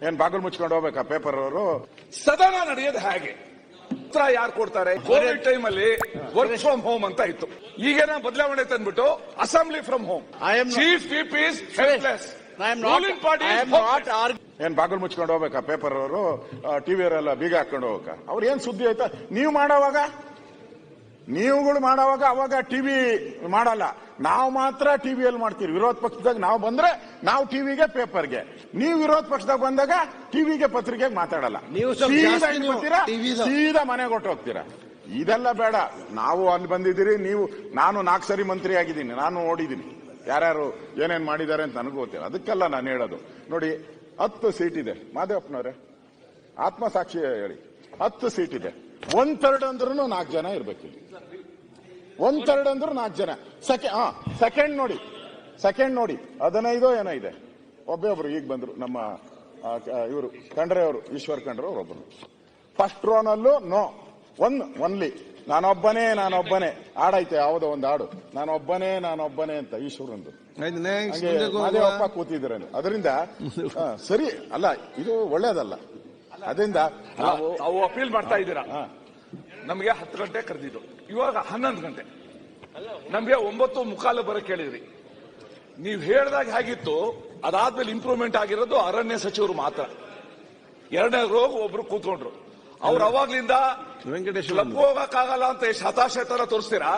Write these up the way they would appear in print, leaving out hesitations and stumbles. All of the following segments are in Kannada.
ಏನ್ ಬಾಗಿಲು ಮುಚ್ಕೊಂಡು ಹೋಗ್ಬೇಕಾ ಪೇಪರ್ ಅವರು? ಸದನ ನಡೆಯೋದು ಹೇಗೆ? ಉತ್ತರ ಯಾರು ಕೊಡ್ತಾರೆ? ಕೋವಿಡ್ ಟೈಮ್ ಅಲ್ಲಿ ವರ್ಕ್ ಫ್ರಮ್ ಹೋಮ್ ಅಂತ ಇತ್ತು. ಈಗೇನ ಬದಲಾವಣೆ ತಂದ್ಬಿಟ್ಟು assembly from home. Chief whip is helpless. Ruling party ಏನ್ ಬಾಗಿಲು ಮುಚ್ಕೊಂಡು ಹೋಗ್ಬೇಕಾ ಪೇಪರ್ ಅವರು? ಟಿವಿ ಅವರೆಲ್ಲ ಬೀಗ ಹಾಕೊಂಡು ಹೋಗ್ಬೇಕಾ? ಅವ್ರು ಏನ್ ಸುದ್ದಿ ಆಯ್ತಾ? ನೀವುಗಳು ಮಾಡೋವಾಗ ಅವಾಗ ಟಿವಿ ಮಾಡಲ್ಲ, ನಾವು ಮಾತ್ರ ಟಿವಿಯಲ್ಲಿ ಮಾಡ್ತೀವಿ. ವಿರೋಧ ಪಕ್ಷದಾಗ ನಾವು ಬಂದ್ರೆ ನಾವು ಟಿವಿಗೆ ಪೇಪರ್ಗೆ, ನೀವು ವಿರೋಧ ಪಕ್ಷದಾಗ ಬಂದಾಗ ಟಿವಿಗೆ ಪತ್ರಿಕೆಗೆ ಮಾತಾಡಲ್ಲ. ಸೀದಾ ಮನೆಗೆ ಹೊಟ್ಟೋಗ್ತೀರಾ. ಇದೆಲ್ಲ ಬೇಡ. ನಾವು ಅಲ್ಲಿ ಬಂದಿದ್ದೀರಿ, ನಾನು 4 ಸರಿ ಮಂತ್ರಿ ಆಗಿದ್ದೀನಿ, ನಾನು ನೋಡಿದ್ದೀನಿ ಯಾರ್ಯಾರು ಏನೇನ್ ಮಾಡಿದ್ದಾರೆ ಅಂತ ನನಗೂ ಗೊತ್ತಿಲ್ಲ. ಅದಕ್ಕೆಲ್ಲ ನಾನು ಹೇಳೋದು ನೋಡಿ, 10 ಸೀಟ್ ಇದೆ ಮಾದೇವಪ್ಪನವ್ರೆ, ಆತ್ಮಸಾಕ್ಷಿ ಹೇಳಿ. 10 ಸೀಟ್ ಇದೆ, 1/3 ಅಂದ್ರೂ 4 ಜನ ಇರ್ಬೇಕು. 1/3 ಅಂದ್ರೂ 4 ಜನ. ಸೆಕೆಂಡ್ ನೋಡಿ 15 ಏನೋ ಇದೆ. ಒಬ್ಬೊಬ್ರು ಈಗ ಬಂದ್ರು, ನಮ್ಮ ಇವರು ಖಂಡ್ರೆ ಅವರು, ಈಶ್ವರ್ ಖಂಡ್ರೆ ಅವರು ಒಬ್ಬರು. ಫಸ್ಟ್ ರೋನಲ್ಲೂ ನೋ, ಒನ್ಲಿ ನಾನೊಬ್ಬನೇ ಹಾಡೈತೆ, ಯಾವುದೋ ಒಂದು ಹಾಡು, ನಾನೊಬ್ಬನೇ ಅಂತ ಈಶ್ವರಂದು. ಮಾದೇವಪ್ಪ ಕೂತಿದ್ರೆ ಅದರಿಂದ ಸರಿ ಅಲ್ಲ, ಇದು ಒಳ್ಳೇದಲ್ಲ. ಅದರಿಂದ ನಾವು ಅಪೀಲ್ ಮಾಡ್ತಾ ಇದ್ದೀರಾ. ನಮಗೆ 10 ಗಂಟೆ ಕರೆದಿದ್ದು, ಇವಾಗ 11 ಗಂಟೆ, ನಮ್ಗೆ 9:15 ಬರಕ್ಕೆ ಹೇಳಿದ್ರಿ. ನೀವು ಹೇಳ್ದಾಗ ಹೇಗಿತ್ತು, ಅದಾದ್ಮೇಲೆ ಇಂಪ್ರೂವ್ಮೆಂಟ್ ಆಗಿರೋದು ಅರಣ್ಯ ಸಚಿವರು ಮಾತ್ರ. 2ನೇ ರೋಗ ಒಬ್ರು ಕೂತ್ಕೊಂಡ್ರು. ಅವ್ರು ಅವಾಗ್ಲಿಂದ ಹೋಗಕ್ಕಾಗಲ್ಲ ಅಂತ ಎಷ್ಟು ಹತಾಶೆ ತೋರಿಸ್ತೀರಾ.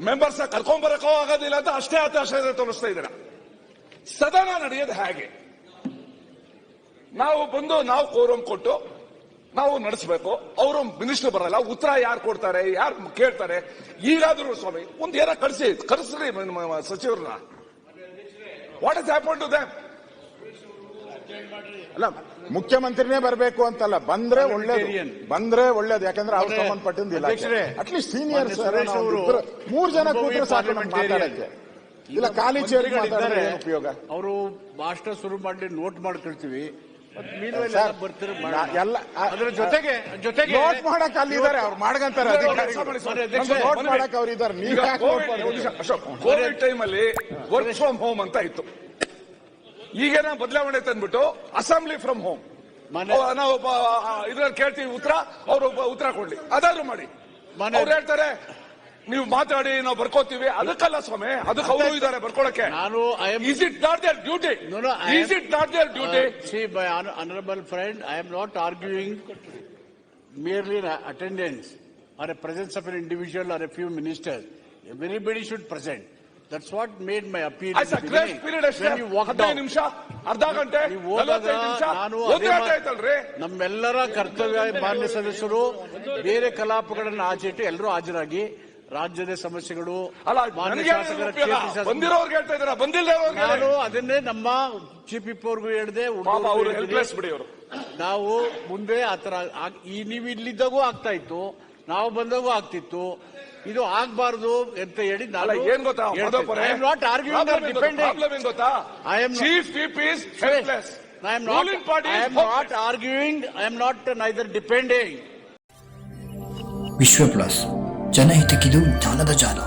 ಮೆಂಬರ್ಸ್ ಕರ್ಕೊಂಡ್ಬರಕ್ಕೂ ಆಗೋದಿಲ್ಲ ಅಂತ ಅಷ್ಟೇ ಹತಾಶೆ ತೋರಿಸ್ತಾ ಇದ್ದೀರಾ. ಸದನ ನಡೆಯೋದು ಹೇಗೆ? ನಾವು ಕೋರಂ ಕೊಟ್ಟು ನಾವು ನಡೆಸಬೇಕು. ಅವರು ಮಿನಿಸ್ಟರ್ ಬರಲ್ಲ, ಉತ್ತರ ಯಾರು ಕೊಡ್ತಾರೆ, ಯಾರು ಕೇಳ್ತಾರೆ? ಈಗಾದ್ರೂ ಸ್ವಾಮಿ ಏನೋ ಕಳಿಸ್ರಿ ಸಚಿವರನ್ನ. What is happen to them? ಅಲ್ಲ, ಮುಖ್ಯಮಂತ್ರಿನೇ ಬರಬೇಕು ಅಂತಲ್ಲ, ಬಂದ್ರೆ ಒಳ್ಳೇದು. ಯಾಕಂದ್ರೆ ಅವ್ರು ಸಂಬಂಧಪಟ್ಟಿಲ್ಲ. ಅಟ್ಲೀಸ್ಟ್ ಸೀನಿಯರ್ 3 ಜನ ಕೂತ್ರೆ ಸಾಕು ಮಾತಾಡಕ್ಕೆ. ಇಲ್ಲ, ಖಾಲಿ ಚೇರ್ ಮಾತಾಡಿದ್ರೆ ಉಪಯೋಗ? ಅವರು ಮಾಸ್ಟರ್ ಶುರು ಮಾಡಿ ನೋಟ್ ಮಾಡ್ಕೊಳ್ತೀವಿ, ಅದ್ರ ಜೊತೆಗೆ ನೋಟ್ ಮಾಡಕ್ ಅಲ್ಲಿದ್ದಾರೆ, ಅವ್ರು ಮಾಡ್ಕಂತಾರೆ. ನೋಟ್ ಮಾಡಕ್ ಅವ್ರು ಇದ್ದಾರೆ. ಕೋವಿಡ್ ಟೈಮ್ ಅಲ್ಲಿ ವರ್ಕ್ ಫ್ರಮ್ ಹೋಮ್ ಅಂತ ಇತ್ತು. ಈಗೇನ ಬದಲಾವಣೆ ತಂದ್ಬಿಟ್ಟು ಅಸೆಂಬ್ಲಿ ಫ್ರಮ್ ಹೋಮ್. ನಾವು ಇದ್ರಲ್ಲಿ ಕೇಳ್ತೀವಿ ಉತ್ತರ, ಅವರು ಉತ್ತರ ಕೊಡ್ಲಿ, ಅದಾದ್ರೂ ಮಾಡಿ. ಅವ್ರು ಹೇಳ್ತಾರೆ ನೀವು ಮಾತಾಡಿ, ನಾವು ಬರ್ಕೋತೀವಿ. ಅದಕ್ಕಲ್ಲ ಸ್ವಾಮಿ, ಅದಕ್ಕೆ ಅವರು ಇದ್ದಾರೆ ಬರ್ಕೊಳಕ್ಕೆ. Is it not their duty? Is it not their duty? See, my honorable friend, I am not arguing merely attendance or a presence of an individual or a few ministers. Everybody should present. That's what made my appeal. It's a great period. 15 ನಿಮಿಷ, ಅರ್ಧ ಗಂಟೆ, 45 ನಿಮಿಷ. ನಮ್ಮೆಲ್ಲರ ಕರ್ತವ್ಯ ಮಾನ್ಯ ಸದಸ್ಯರು ಬೇರೆ ಕಲಾಪಗಳನ್ನು ಆಚೆಟ್ಟು ಎಲ್ಲರೂ ಹಾಜರಾಗಿ ರಾಜ್ಯದ ಸಮಸ್ಯೆಗಳು, ನಾನು ಅದನ್ನೇ ನಮ್ಮ ಚೀಫ್ ವಿಪ್ ಅವ್ರಿಗೂ ಹೇಳಿದೆ. ನಾವು ಮುಂದೆ ಆತರ ನೀವು ಇಲ್ಲಿದ್ದಾಗೂ ಆಗ್ತಾ ಇತ್ತು, ನಾವು ಬಂದಾಗೂ ಆಗ್ತಿತ್ತು. ಇದು ಆಗ್ಬಾರ್ದು ಅಂತ ಹೇಳಿ ನಾನು ಏನ್ ಗೊತ್ತಾ, I am not arguing R depending. I am chief whip is helpless. I am not arguing, I am not neither depending. ವಿಶ್ವ ಪ್ಲಸ್, ಜನಹಿತಕ್ಕಿದು ಜ್ಞಾನದ ಜಾಲ.